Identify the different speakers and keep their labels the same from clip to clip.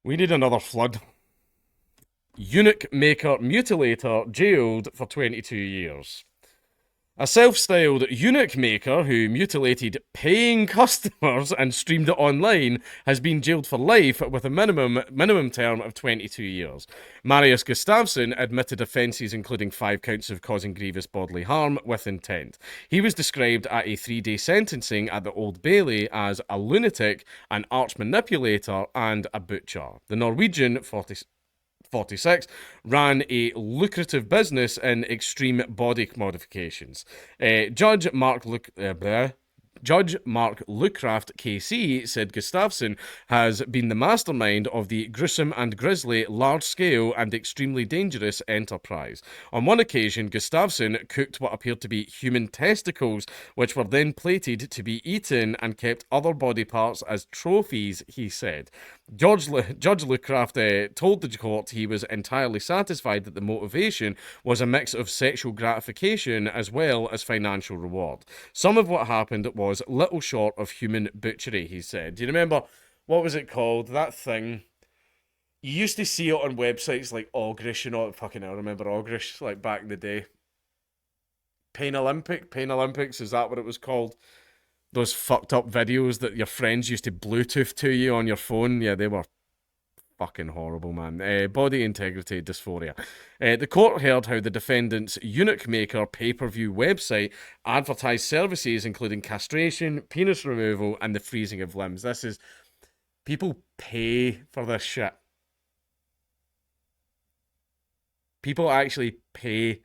Speaker 1: We need another flood. Eunuch maker mutilator jailed for 22 years. A self-styled eunuch maker who mutilated paying customers and streamed it online has been jailed for life with a minimum term of 22 years. Marius Gustafsson admitted offences including 5 counts of causing grievous bodily harm with intent. He was described at a 3-day sentencing at the Old Bailey as a lunatic, an arch manipulator, and a butcher. The Norwegian 46 ran a lucrative business in extreme body modifications. Judge Mark Lucraft KC said Gustafsson has been the mastermind of the gruesome and grisly, large-scale and extremely dangerous enterprise. On one occasion, Gustafsson cooked what appeared to be human testicles, which were then plated to be eaten, and kept other body parts as trophies, he said. Judge Lucraft told the court he was entirely satisfied that the motivation was a mix of sexual gratification as well as financial reward. Some of what happened was little short of human butchery, he said. Do you remember, what was it called? That thing. You used to see it on websites like Ogrish, you know, fucking I remember Ogrish, like back in the day. Pain Olympics, is that what it was called? Those fucked up videos that your friends used to Bluetooth to you on your phone. Yeah, they were fucking horrible, man. Body integrity dysphoria. The court heard how the defendant's Eunuch Maker pay-per-view website advertised services including castration, penis removal, and the freezing of limbs. This is... people pay for this shit. People actually pay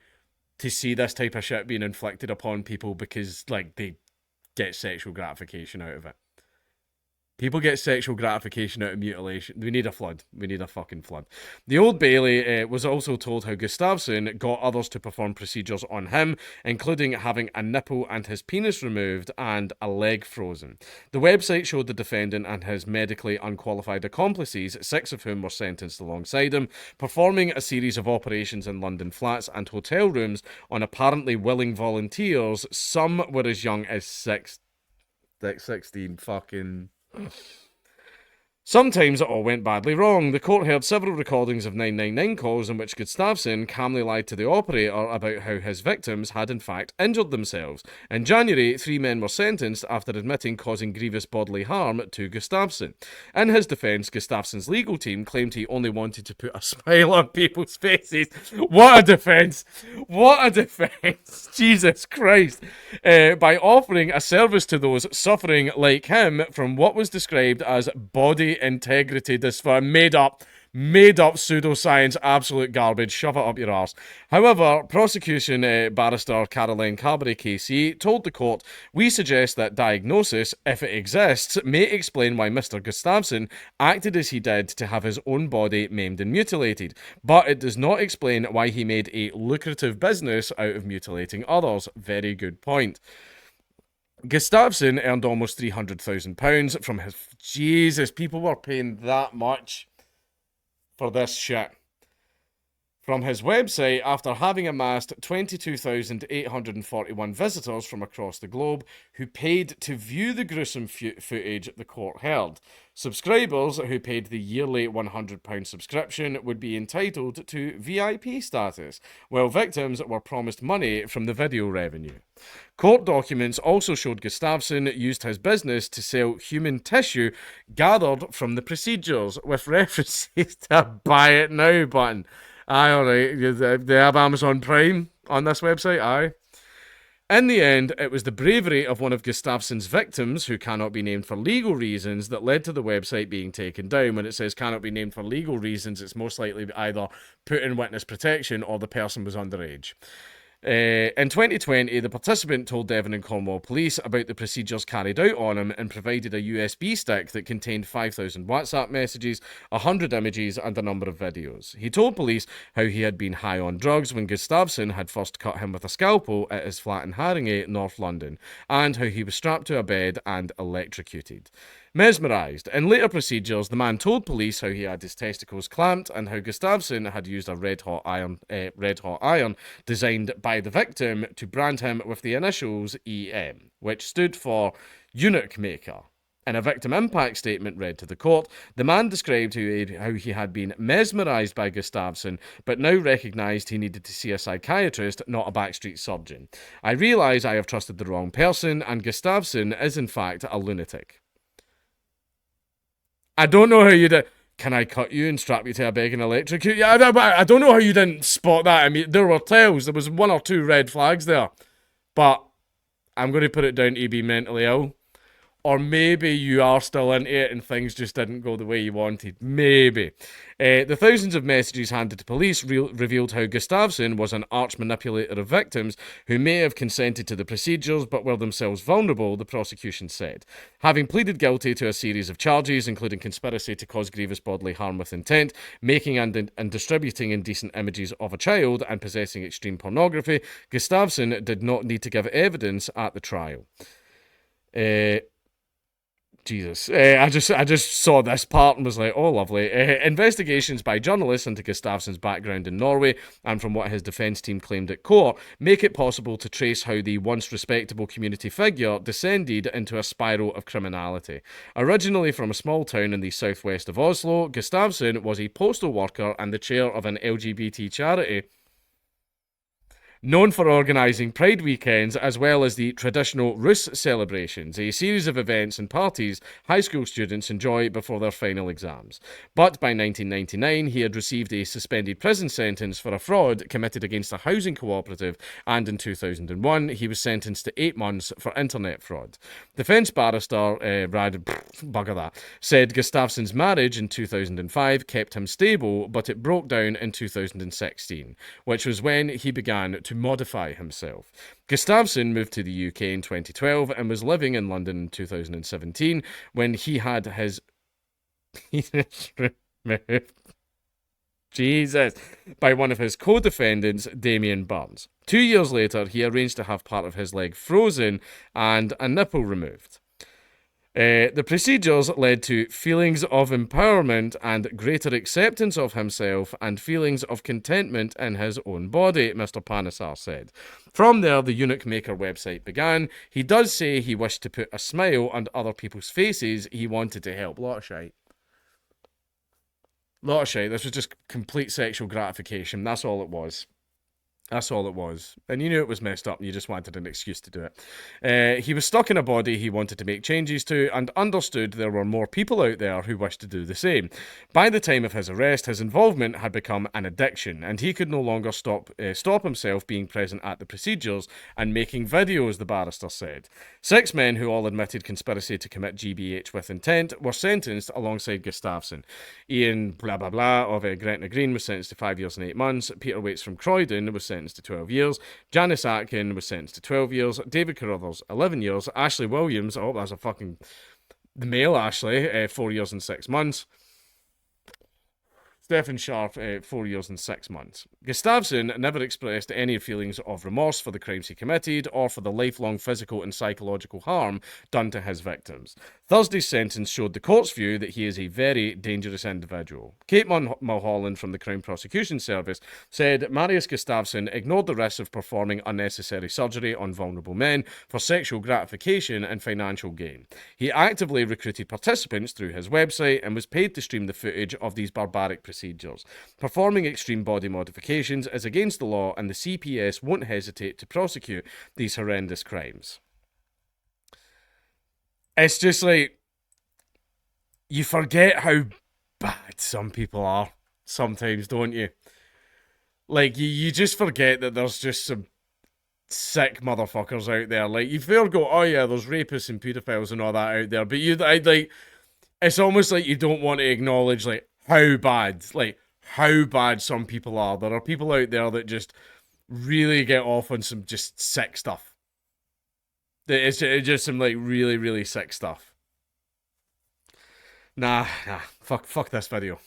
Speaker 1: to see this type of shit being inflicted upon people because, like, they get sexual gratification out of it. People get sexual gratification out of mutilation. We need a flood. We need a fucking flood. The Old Bailey was also told how Gustafsson got others to perform procedures on him, including having a nipple and his penis removed and a leg frozen. The website showed the defendant and his medically unqualified accomplices, 6 of whom were sentenced alongside him, performing a series of operations in London flats and hotel rooms on apparently willing volunteers. Some were as young as 16 fucking... Sometimes it all went badly wrong. The court heard several recordings of 999 calls in which Gustafsson calmly lied to the operator about how his victims had in fact injured themselves. In January, 3 men were sentenced after admitting causing grievous bodily harm to Gustafsson. In his defence, Gustafsson's legal team claimed he only wanted to put a smile on people's faces. What a defence! What a defence! Jesus Christ! By offering a service to those suffering like him from what was described as body integrity dysphoria. Made up pseudoscience, absolute garbage. Shove it up your arse. However, prosecution barrister Caroline Carberry KC told the court, "We suggest that diagnosis, if it exists, may explain why Mr. Gustafsson acted as he did to have his own body maimed and mutilated, but it does not explain why he made a lucrative business out of mutilating others." Very good point. Gustafsson earned almost £300,000 from his... Jesus, people were paying that much for this shit. From his website, after having amassed 22,841 visitors from across the globe who paid to view the gruesome footage the court heard. Subscribers who paid the yearly £100 subscription would be entitled to VIP status, while victims were promised money from the video revenue. Court documents also showed Gustafsson used his business to sell human tissue gathered from the procedures, with references to a buy it now button. Aye, alright. They have Amazon Prime on this website, aye. In the end, it was the bravery of one of Gustafsson's victims, who cannot be named for legal reasons, that led to the website being taken down. When it says cannot be named for legal reasons, it's most likely either put in witness protection or the person was underage. In 2020, the participant told Devon and Cornwall police about the procedures carried out on him and provided a USB stick that contained 5,000 WhatsApp messages, 100 images, and a number of videos. He told police how he had been high on drugs when Gustafsson had first cut him with a scalpel at his flat in Haringey, North London, and how he was strapped to a bed and electrocuted. Mesmerised. In later procedures, the man told police how he had his testicles clamped and how Gustafsson had used a red-hot iron designed by the victim to brand him with the initials EM, which stood for Eunuch Maker. In a victim impact statement read to the court, the man described how he had been mesmerised by Gustafsson, but now recognised he needed to see a psychiatrist, not a backstreet surgeon. I realise I have trusted the wrong person, and Gustafsson is in fact a lunatic. I don't know how you did. Can I cut you and strap you to a bed and electrocute you? I don't know how you didn't spot that. I mean, there were tells. There was 1 or 2 red flags there. But I'm going to put it down to be mentally ill. Or maybe you are still into it and things just didn't go the way you wanted. Maybe. The thousands of messages handed to police revealed how Gustafsson was an arch manipulator of victims who may have consented to the procedures but were themselves vulnerable, the prosecution said. Having pleaded guilty to a series of charges, including conspiracy to cause grievous bodily harm with intent, making and distributing indecent images of a child, and possessing extreme pornography, Gustafsson did not need to give evidence at the trial. Jesus. I just saw this part and was like, oh, lovely. Investigations by journalists into Gustafsson's background in Norway and from what his defence team claimed at court make it possible to trace how the once respectable community figure descended into a spiral of criminality. Originally from a small town in the southwest of Oslo, Gustafsson was a postal worker and the chair of an LGBT charity known for organising Pride weekends as well as the traditional Rus celebrations, a series of events and parties high school students enjoy before their final exams. But by 1999, he had received a suspended prison sentence for a fraud committed against a housing cooperative, and in 2001, he was sentenced to 8 months for internet fraud. Defence barrister said Gustafsson's marriage in 2005 kept him stable, but it broke down in 2016, which was when he began to modify himself. Gustafsson moved to the UK in 2012 and was living in London in 2017 when he had his penis removed. Jesus. By one of his co-defendants, Damien Burns. 2 years later, he arranged to have part of his leg frozen and a nipple removed. The procedures led to feelings of empowerment and greater acceptance of himself and feelings of contentment in his own body, Mr. Panesar said. From there, the Eunuch Maker website began. He does say he wished to put a smile on other people's faces. He wanted to help. Lot of shite. This was just complete sexual gratification. That's all it was. That's all it was. And you knew it was messed up and you just wanted an excuse to do it. He was stuck in a body he wanted to make changes to and understood there were more people out there who wished to do the same. By the time of his arrest, his involvement had become an addiction and he could no longer stop himself being present at the procedures and making videos, the barrister said. 6 men who all admitted conspiracy to commit GBH with intent were sentenced alongside Gustafsson. Ian blah blah blah of Gretna Green was sentenced to 5 years and 8 months. Peter Waits from Croydon was sentenced to 12 years. Janice Atkin was sentenced to 12 years. David Carruthers, 11 years. Ashley Williams, oh, that's a fucking... The male Ashley, 4 years and 6 months. Stephen Sharp, 4 years and 6 months. Gustafsson never expressed any feelings of remorse for the crimes he committed or for the lifelong physical and psychological harm done to his victims. Thursday's sentence showed the court's view that he is a very dangerous individual. Kate Mulholland from the Crown Prosecution Service said Marius Gustafsson ignored the risks of performing unnecessary surgery on vulnerable men for sexual gratification and financial gain. He actively recruited participants through his website and was paid to stream the footage of these barbaric procedures. Performing extreme body modifications is against the law and the CPS won't hesitate to prosecute these horrendous crimes. It's just like, you forget how bad some people are sometimes, don't you? Like, you just forget that there's just some sick motherfuckers out there. Like, you feel go, oh yeah, there's rapists and pedophiles and all that out there, but it's almost like you don't want to acknowledge, like, how bad some people are. There are people out there that just really get off on some just sick stuff. It's just some, like, really, really sick stuff. Nah, fuck this video.